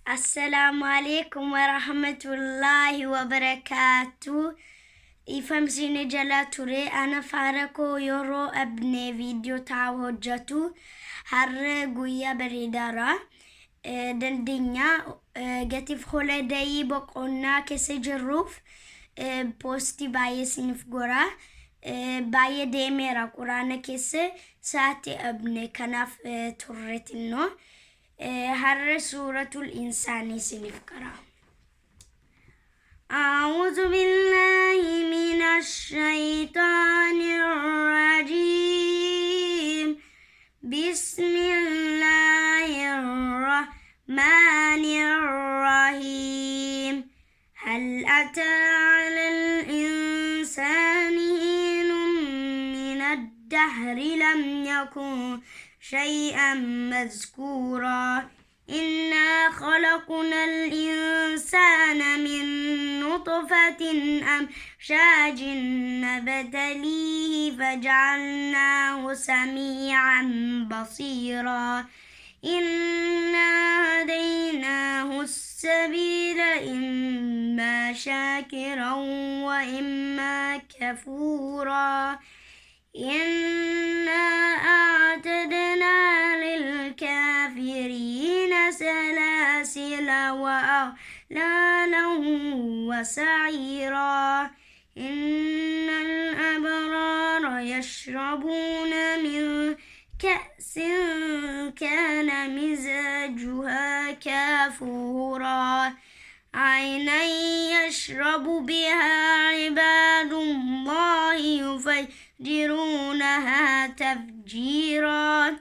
السلام عليكم ورحمة الله وبركاته. إفهمسيني جلاتوري أنا فاركو يورو أبني فيديو تاو هجتو هر قويا بريدارا دندنيا قتف خولي داي بقونا كسي جروف بوستي باي سنف قرا باي ديميرا قرانا كسي ساتي أبني كناف تورتنو هر سورة الإنسان سنفكرا. أعوذ بالله من الشيطان الرجيم. بسم الله الرحمن الرحيم. هل أتى على الإنسان حين من الدهر لم يكن شيئا مذكورا. إنا خلقنا الإنسان من نطفة أمشاج نبتليه فجعلناه سميعا بصيرا. إنا هديناه السبيل إما شاكرا وإما كفورا. إنا أعتدنا للكافرين سلاسل وأغلالا وسعيرا. إن الأبرار يشربون من كأس كان مزاجها كافورا. عينا يشرب بها عباد الله يفجرونها تفجيرا.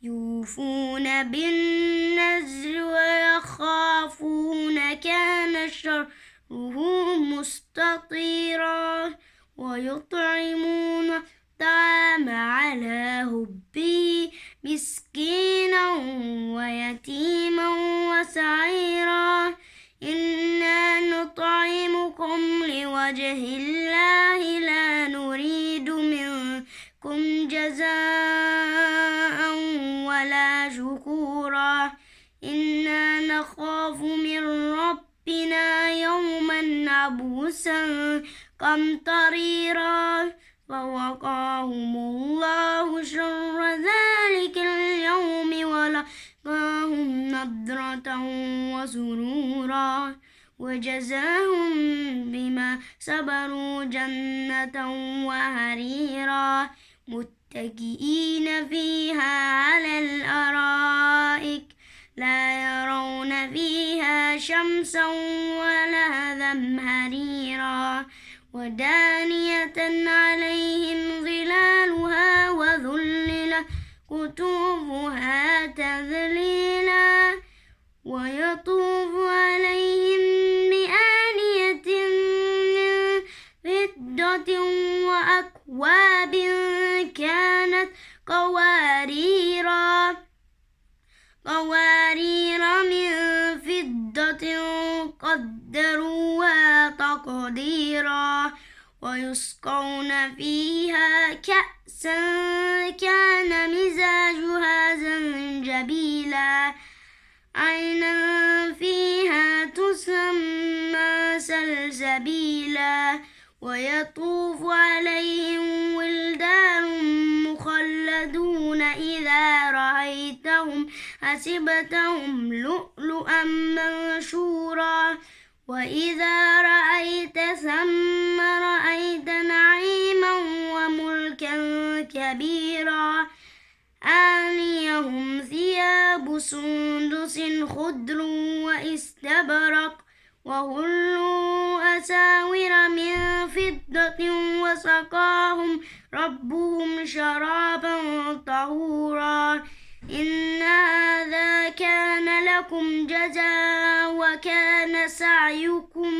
يوفون بالنذر ويخافون كان شره مستطيرا. ويطعمون الطعام على حبه مسكينا ويتيما وسعيرا. إنا نطعمكم لوجه الله لا نريد منكم جزاء ولا شكورا. إنا نخاف من ربنا يوما عبوسا قمطريرا. فوقاهم الله شر ذلك اليوم ولقاهم نضرة وسرورا. وجزاهم بما صبروا جنة وحريرا. متكئين فيها على الأرائك لا يرون فيها شمسا ولا زمهريرا. ودانية عليهم ظلالها وذللت قطوفها تذليلا. ويطوف عليهم بآنية من فضة وأكواب كانت قوارير من فضة قدروها تقديرا. ويسقون فيها كأسا كان مزاجها زنجبيلا. عينا فيها تسمى سلسبيلا. ويطوف عليهم ولدان مخلدون إذا رأيتهم حسبتهم لؤلؤا منشورا. وإذا رأيت ثم رأيت نعيما وملكا كبيرا. آنيهم ثياب سندس خضر واستبرق وهلوا أساور من فضة وسقاهم ربهم شرابا طهورا. إن هذا كان لكم جزاء وكان سعيكم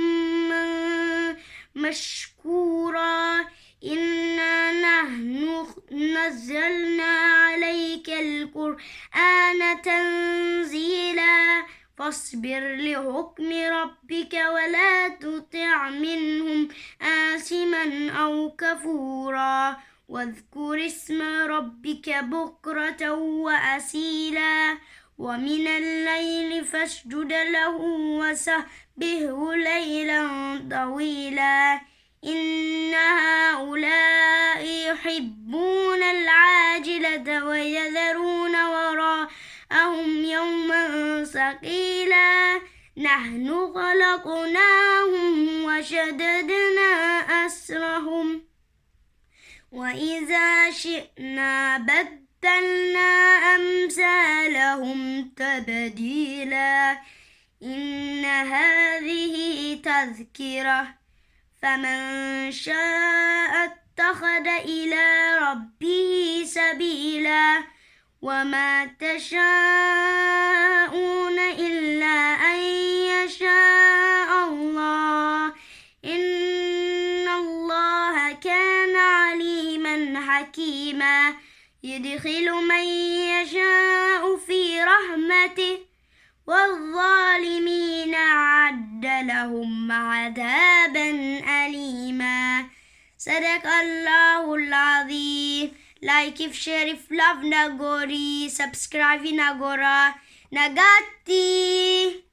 مشكورا. إنا نحن نزلنا عليك القرآن تنزيلا. فاصبر لحكم ربك ولا تطع منهم آثما أو كفورا. واذكر اسم ربك بكرة وأصيلا ومن الليل فاسجد له وسبحه ليلا طويلا إن هؤلاء يحبون العاجلة ويذرون وراءهم يوما ثقيلا نحن خلقناهم وشددنا أسرهم وإذا شئنا بدلنا أمثالهم تبديلا إن هذه تذكرة فمن شاء اتخذ إلى ربه سبيلا وما تشاءون إلا أن يشاء الله إن الله كان عليما حكيما يدخل من يشاء في رحمته والظالمين أعد لهم عذابا أليما صدق الله العظيم. Like, if share, if love Nagori, subscribe Nagora. Nagati!